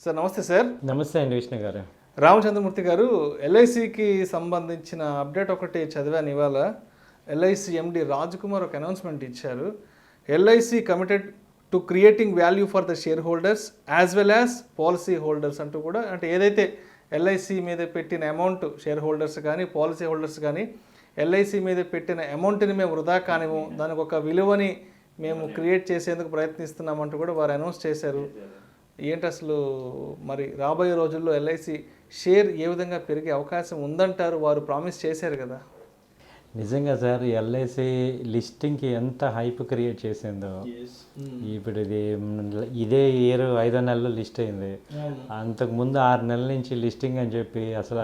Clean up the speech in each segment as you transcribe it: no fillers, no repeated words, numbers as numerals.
Sir నమస్తే sir. నమస్తే అండి విష్ణు గారు. రామచంద్ర మూర్తి గారు, ఎల్ఐసికి సంబంధించిన అప్డేట్ ఒకటి చదివాను ఇవాళ. ఎల్ఐసి ఎండి రాజ్ కుమార్ ఒక అనౌన్స్మెంట్ ఇచ్చారు. LIC committed to creating value for the share holders as well as policy holders అంటూ కూడా, అంటే ఏదైతే ఎల్ఐసి మీద పెట్టిన అమౌంట్ షేర్ హోల్డర్స్ కానీ పాలసీ హోల్డర్స్ కానీ ఎల్ఐసి మీద పెట్టిన అమౌంట్ని మేము వృధా కానివ్వం, దానికి ఒక విలువని మేము క్రియేట్ చేసేందుకు ప్రయత్నిస్తున్నామంటూ కూడా వారు అనౌన్స్ చేశారు. ఏంటి అసలు మరి రాబోయే రోజుల్లో ఎల్ఐసి షేర్ ఏ విధంగా పెరిగే అవకాశం ఉందంటారు? వారు ప్రామిస్ చేశారు కదా. నిజంగా సార్, ఎల్ఐసి లిస్టింగ్కి ఎంత హైప్ క్రియేట్ చేసిందో. ఇప్పుడు ఇదే ఇయర్ 5వ నెలలో లిస్ట్ అయింది. అంతకుముందు 6 నెలల నుంచి లిస్టింగ్ అని చెప్పి అసలు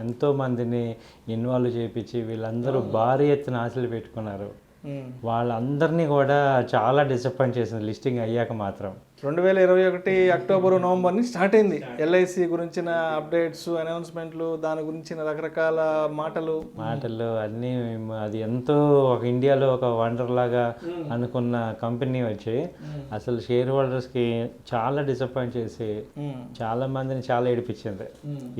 ఎంతో మందిని ఇన్వాల్వ్ చేయించి వీళ్ళందరూ భారీ ఎత్తున ఆశలు పెట్టుకున్నారు. వాళ్ళందరినీ కూడా చాలా డిసప్పాయింట్ చేసింది లిస్టింగ్ అయ్యాక మాత్రం. 2021 అక్టోబర్ నవంబర్ నుంచి స్టార్ట్ అయింది ఎల్ఐసి గురించిన అప్డేట్స్, అనౌన్స్మెంట్లు, దాని గురించిన రకరకాల మాటలు అన్నీ. అది ఎంతో ఒక ఇండియాలో ఒక వండర్ లాగా అనుకున్న కంపెనీ వచ్చి అసలు షేర్ హోల్డర్స్కి చాలా డిసప్పాయింట్ చేసి చాలా మందిని చాలా ఏడిపించింది.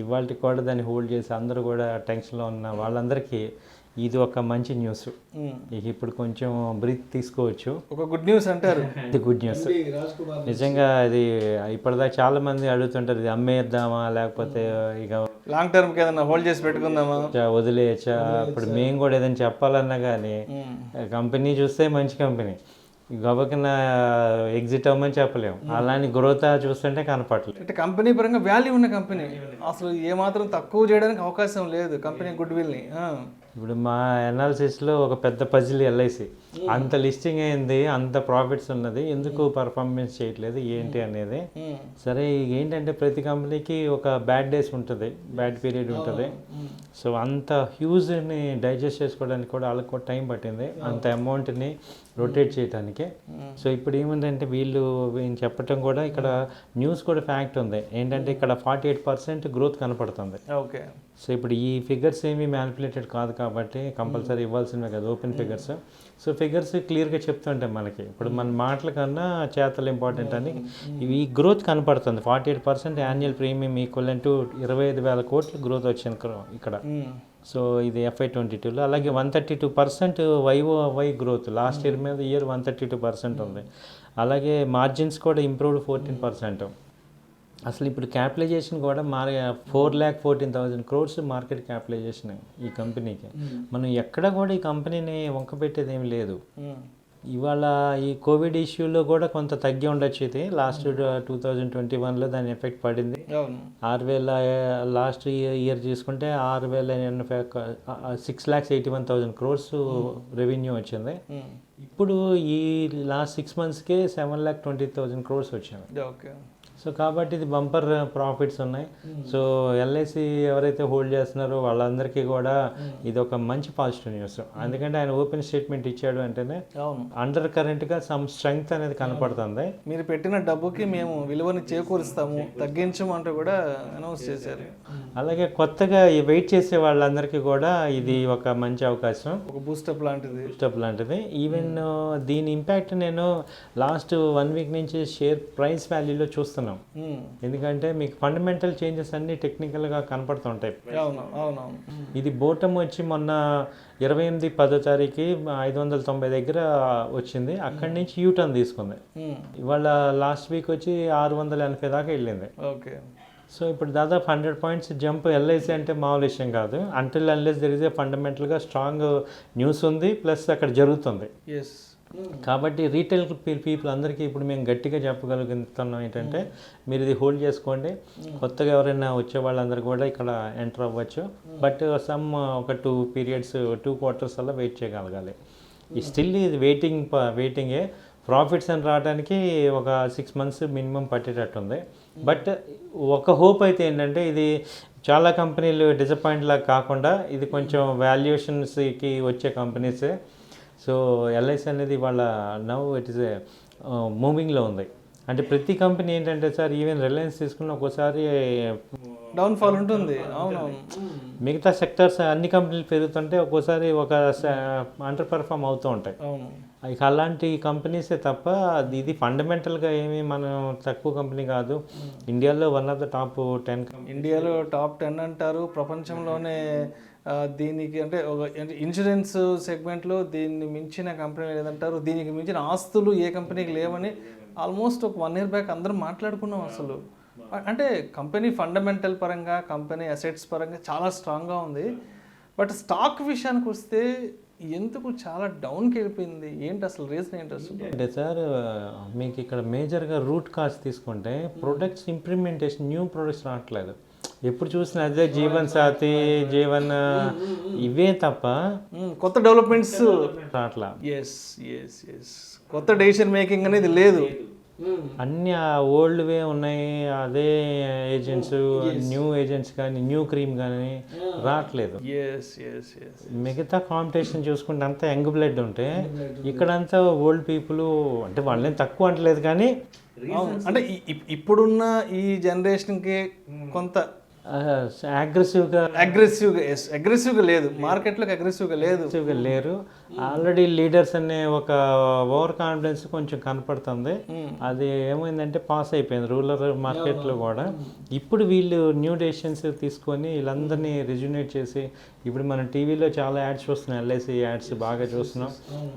ఇవాళకి కూడా దాన్ని హోల్డ్ చేసి అందరూ కూడా టెన్షన్లో ఉన్న వాళ్ళందరికీ ఇది ఒక మంచి న్యూస్. ఇప్పుడు కొంచెం బ్రీత్ తీసుకోవచ్చు. ఒక గుడ్ న్యూస్ అంటారు. ఇది గుడ్ న్యూస్ నిజంగా. ఇది ఇప్పటిదాకా చాలా మంది అడుగుతుంటారు, ఇది అమ్మేద్దామా లేకపోతే ఇక లాంగ్ టర్మ్ కి ఏదైనా హోల్డ్ చేసి పెట్టుకుందామా, వదిలేయచ్చా. ఇప్పుడు మేము కూడా ఏదైనా చెప్పాలన్నా కానీ కంపెనీ చూస్తే మంచి కంపెనీ, గబకిన ఎగ్జిట్ అవ్వమని చెప్పలేము. అలాని గ్రోత్ చూస్తుంటే కనపడలేదు. అంటే కంపెనీ పరంగా వాల్యూ ఉన్న కంపెనీ, అసలు ఏమాత్రం తక్కువ చేయడానికి అవకాశం లేదు కంపెనీ గుడ్ విల్ని. ఇప్పుడు మా అనాలిసిస్లో ఒక పెద్ద పజిల్ ఎల్ఐసి. అంత లిస్టింగ్ అయింది, అంత ప్రాఫిట్స్ ఉన్నది, ఎందుకు పర్ఫార్మెన్స్ చేయట్లేదు ఏంటి అనేది. సరే, ఏంటంటే ప్రతి కంపెనీకి ఒక బ్యాడ్ డేస్ ఉంటుంది, బ్యాడ్ పీరియడ్ ఉంటుంది. సో అంత హ్యూజ్ని డైజెస్ట్ చేసుకోవడానికి కూడా వాళ్ళకి కూడా టైం పట్టింది, అంత అమౌంట్ని రొటేట్ చేయడానికి. సో ఇప్పుడు ఏముందంటే వీళ్ళు చెప్పటం కూడా ఇక్కడ న్యూస్ కూడా ఫ్యాక్ట్ ఉంది ఏంటంటే ఇక్కడ 48% గ్రోత్ కనపడుతుంది. ఓకే. సో ఇప్పుడు ఈ ఫిగర్స్ ఏమీ మ్యానిపులేటెడ్ కాదు కాబట్టి కంపల్సరీ ఇవ్వాల్సినవే కదా ఓపెన్ ఫిగర్స్. సో ఫిగర్స్ క్లియర్గా చెప్తుంటాయి మనకి. ఇప్పుడు మన మాటల కన్నా చేతలు ఇంపార్టెంట్ అని ఈ గ్రోత్ కనపడుతుంది. 48% యాన్యువల్ ప్రీమియం ఈక్వలెంట్ టు 25,000 కోట్లు గ్రోత్ వచ్చింది ఇక్కడ. సో ఇది FY22లో. అలాగే 132% YoY గ్రోత్ లాస్ట్ ఇయర్ మీద ఇయర్ 132% ఉంది. అలాగే మార్జిన్స్ కూడా ఇంప్రూవ్డ్ 14%. అసలు ఇప్పుడు క్యాపిటలైజేషన్ కూడా 4,14,000 crores మార్కెట్ క్యాపిటలైజేషన్ ఈ కంపెనీకి. మనం ఎక్కడ కూడా ఈ కంపెనీని వంకపెట్టేది ఏమి లేదు. ఇవాళ ఈ కోవిడ్ ఇష్యూలో కూడా కొంత తగ్గి ఉండొచ్చు. ఇది లాస్ట్ 2021లో దాని ఎఫెక్ట్ పడింది. 6,000 లాస్ట్ ఇయర్ చూసుకుంటే 6,81,000 crores రెవెన్యూ వచ్చింది. ఇప్పుడు ఈ లాస్ట్ 6 monthsకే 7,20,000 crores వచ్చింది. ఓకే. సో కాబట్టి ఇది బంపర్ ప్రాఫిట్స్ ఉన్నాయి. సో ఎల్ఐసి ఎవరైతే హోల్డ్ చేస్తున్నారో వాళ్ళందరికీ కూడా ఇది ఒక మంచి పాజిటివ్ న్యూస్. ఎందుకంటే ఆయన ఓపెన్ స్టేట్మెంట్ ఇచ్చాడు అంటేనే అండర్ కరెంట్గా సమ్ స్ట్రెంగ్త్ అనేది కనపడుతుంది. మీరు పెట్టిన డబ్బుకి మేము విలువని చేకూరుస్తాము, తగ్గించమంటూ కూడా అనౌన్స్ చేశారు. అలాగే కొత్తగా వెయిట్ చేసే వాళ్ళందరికీ కూడా ఇది ఒక మంచి అవకాశం, ఒక బూస్టప్ లాంటిది. ఈవెన్ దీని ఇంపాక్ట్ నేను లాస్ట్ 1 week నుంచి షేర్ ప్రైస్ వాల్యూలో చూస్తున్నాను. ఎందుకంటే మీకు ఫండమెంటల్ చేంజెస్ అన్ని టెక్నికల్గా కనపడుతుంటాయి. ఇది బోటం వచ్చి మొన్న 28/10 590 దగ్గర వచ్చింది. అక్కడి నుంచి యూటర్న్ తీసుకుంది. ఇవాళ లాస్ట్ వీక్ వచ్చి 680 దాకా వెళ్ళింది. ఓకే. సో ఇప్పుడు దాదాపు 100 points జంప్. ఎల్ఐసి అంటే మామూలు విషయం కాదు. Until unless there is a ఫండమెంటల్గా స్ట్రాంగ్ న్యూస్ ఉంది, ప్లస్ అక్కడ జరుగుతుంది. కాబట్టి రీటైల్ పీపుల్ అందరికీ ఇప్పుడు మేము గట్టిగా చెప్పగలుగుతున్నాం ఏంటంటే మీరు ఇది హోల్డ్ చేసుకోండి. కొత్తగా ఎవరైనా వచ్చే వాళ్ళందరూ కూడా ఇక్కడ ఎంటర్ అవ్వచ్చు. బట్ ఒక 2 quarters అలా వెయిట్ చేయగలగాలి. స్టిల్ ఇది వెయిటింగే. ప్రాఫిట్స్ అని రావడానికి ఒక 6 months మినిమం పట్టేటట్టుంది. బట్ ఒక హోప్ అయితే ఏంటంటే ఇది చాలా కంపెనీలు డిసప్పాయింట్ లాగా కాకుండా ఇది కొంచెం వాల్యుయేషన్స్కి వచ్చే కంపెనీసే. సో ఎల్ఐసి అనేది వాళ్ళ నవ్ ఇట్ ఈస్ మూవింగ్లో ఉంది. అంటే ప్రతి కంపెనీ ఏంటంటే సార్, ఈవెన్ రిలయన్స్ తీసుకున్న ఒక్కోసారి డౌన్ఫాల్ ఉంటుంది. అవునవును. మిగతా సెక్టర్స్ అన్ని కంపెనీలు పెరుగుతుంటే ఒక్కోసారి ఒక అండర్ పర్ఫామ్ అవుతూ ఉంటాయి. ఇక అలాంటి కంపెనీసే తప్ప ఇది ఫండమెంటల్గా ఏమీ మనం తక్కువ కంపెనీ కాదు. ఇండియాలో వన్ ఆఫ్ ద టాప్ 10. ఇండియాలో టాప్ 10 అంటారు. ప్రపంచంలోనే దీనికి అంటే ఒక ఇన్సూరెన్స్ సెగ్మెంట్లో దీన్ని మించిన కంపెనీ లేదంటారు. దీనికి మించిన ఆస్తులు ఏ కంపెనీకి లేవని ఆల్మోస్ట్ ఒక 1 year బ్యాక్ అందరం మాట్లాడుకున్నాం అసలు. అంటే కంపెనీ ఫండమెంటల్ పరంగా, కంపెనీ అసెట్స్ పరంగా చాలా స్ట్రాంగ్గా ఉంది. బట్ స్టాక్ విషయానికి వస్తే ఎందుకు చాలా డౌన్కి వెళ్ళిపోయింది? ఏంటి అసలు రీజన్ ఏంటి అసలు? అంటే సార్ మీకు ఇక్కడ మేజర్గా రూట్ కాజ్ తీసుకుంటే ప్రొడక్ట్స్ ఇంప్లిమెంటేషన్, న్యూ ప్రొడక్ట్స్ రావట్లేదు. ఎప్పుడు చూసినా అదే జీవన్ సాథీ, జీవన్ ఇవే తప్ప కొత్త డెవలప్మెంట్స్ రావట్లా. ఎస్ ఎస్ ఎస్ కొత్త డెసిషన్ మేకింగ్ అనేది లేదు. అన్నీ ఆ ఓల్డ్ వే ఉన్నాయి. అదే ఏజెంట్స్, న్యూ ఏజెంట్స్ కానీ న్యూ క్రీమ్ కానీ రావట్లేదు. మిగతా కాంపిటీషన్ చూసుకుంటే అంతా యంగ్ బ్లడ్ ఉంటే ఇక్కడంతా ఓల్డ్ పీపుల్, అంటే వాళ్ళేం తక్కువ అంటలేదు కానీ అంటే ఇప్పుడున్న ఈ జనరేషన్కి కొంత అగ్రెసివ్గా లేదు, మార్కెట్లోకి అగ్రెసివ్గా లేరు. ఆల్రెడీ లీడర్స్ అనే ఒక ఓవర్ కాన్ఫిడెన్స్ కొంచెం కనపడుతుంది. అది ఏమైందంటే పాస్ అయిపోయింది రూరల్ మార్కెట్లో కూడా. ఇప్పుడు వీళ్ళు న్యూ డెసిషన్స్ తీసుకొని వీళ్ళందరినీ రిజ్యునేట్ చేసి, ఇప్పుడు మనం టీవీలో చాలా యాడ్స్ చూస్తున్నాం, LIC యాడ్స్ బాగా చూస్తున్నాం,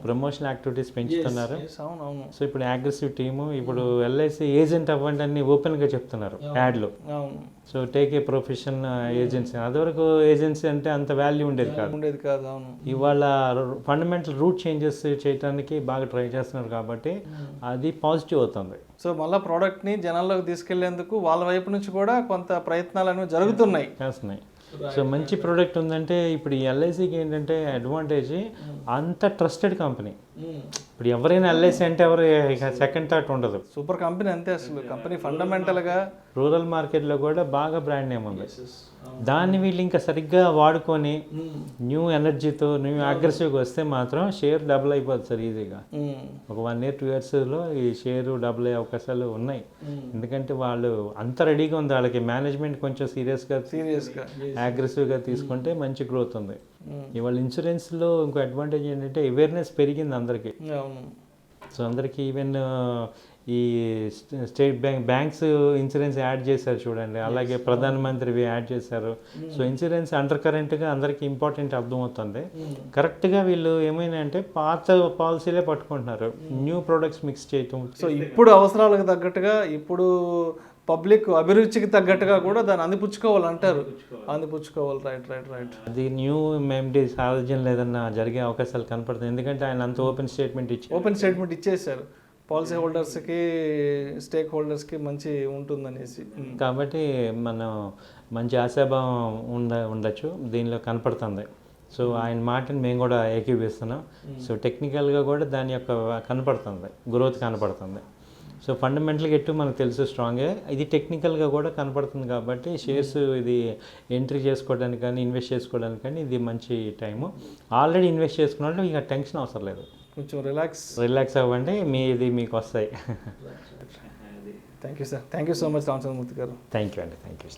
ప్రమోషనల్ యాక్టివిటీస్ పెంచుతున్నారు. సో ఇప్పుడు అగ్రెసివ్ టీము, ఇప్పుడు LIC ఏజెంట్ అవ్వండి అని ఓపెన్గా చెప్తున్నారు యాడ్లో. So take a profession agency. అదివరకు ఏజెన్సీ అంటే అంత వాల్యూ ఉండేది కాదు. ఇవాళ ఫండమెంటల్ రూట్ చేంజెస్ చేయడానికి బాగా ట్రై చేస్తున్నారు కాబట్టి అది పాజిటివ్ అవుతుంది. సో మళ్ళీ ప్రోడక్ట్ని జనాల్లోకి తీసుకెళ్లేందుకు వాళ్ళ వైపు నుంచి కూడా కొంత ప్రయత్నాలు అనేవి జరుగుతున్నాయి. సో మంచి ప్రోడక్ట్ ఉందంటే ఇప్పుడు ఈ LICకి ఏంటంటే అడ్వాంటేజ్, అంత ట్రస్టెడ్ కంపెనీ. ఇప్పుడు ఎవరైనా LIC అంటే ఎవరు సెకండ్ థాట్ ఉండదు. సూపర్ కంపెనీ అంతే. అసలు కంపెనీ ఫండమెంటల్గా రూరల్ మార్కెట్లో కూడా బాగా బ్రాండ్ నేమ్ ఉంది. దాన్ని వీళ్ళు ఇంకా సరిగ్గా వాడుకొని న్యూ ఎనర్జీతో న్యూ అగ్రెసివ్గా వస్తే మాత్రం షేర్ డబుల్ అయిపోతుంది సార్ ఈజీగా. ఒక 1 year 2 yearsలో ఈ షేరు డబుల్ అయ్యే అవకాశాలు ఉన్నాయి. ఎందుకంటే వాళ్ళు అంత రెడీగా ఉంది. వాళ్ళకి మేనేజ్మెంట్ కొంచెం సీరియస్గా అగ్రెసివ్గా తీసుకుంటే మంచి గ్రోత్ ఉంది. ఇవాళ ఇన్సూరెన్స్లో ఇంకో అడ్వాంటేజ్ ఏంటంటే అవేర్నెస్ పెరిగింది అందరికీ. సో అందరికీ ఈవెన్ ఈ స్టేట్ బ్యాంక్స్ ఇన్సూరెన్స్ యాడ్ చేశారు చూడండి, అలాగే ప్రధానమంత్రివి యాడ్ చేశారు. సో ఇన్సూరెన్స్ అండర్ కరెంట్గా అందరికీ ఇంపార్టెంట్ అర్థమవుతుంది. కరెక్ట్గా వీళ్ళు ఏమైనా అంటే పాత పాలసీలే పట్టుకుంటున్నారు, న్యూ ప్రొడక్ట్స్ మిక్స్ చేయటం. సో ఇప్పుడు అవసరాలకు తగ్గట్టుగా, ఇప్పుడు పబ్లిక్ అభిరుచికి తగ్గట్టుగా కూడా దాన్ని అందిపుచ్చుకోవాలంటారు. రైట్. అది న్యూ MD సాధించడం లేదన్నా జరిగే అవకాశాలు కనపడుతుంది. ఎందుకంటే ఆయన అంత ఓపెన్ స్టేట్మెంట్ ఇచ్చేసారు. పాలసీ హోల్డర్స్కి, స్టేక్ హోల్డర్స్కి మంచి ఉంటుందనేసి. కాబట్టి మనం మంచి ఆశాభావం ఉండొచ్చు దీనిలో కనపడుతుంది. సో ఆయన మాటని మేము కూడా ఏకీభవిస్తున్నాం. సో టెక్నికల్గా కూడా దాని యొక్క కనపడుతుంది, గ్రోత్ కనపడుతుంది. సో ఫండమెంటల్గా ఎట్టు మనకు తెలుసు స్ట్రాంగే, ఇది టెక్నికల్గా కూడా కనపడుతుంది. కాబట్టి షేర్స్ ఇది ఎంట్రీ చేసుకోవడానికి కానీ ఇన్వెస్ట్ చేసుకోవడానికి కానీ ఇది మంచి టైము. ఆల్రెడీ ఇన్వెస్ట్ చేసుకున్నట్టు ఇక టెన్షన్ అవసరం లేదు, కొంచెం రిలాక్స్ అవ్వండి, మీకు వస్తాయి. Thank you sir. Thank you so much Ramachandra Murthy garu. Thank you అండి. Thank you.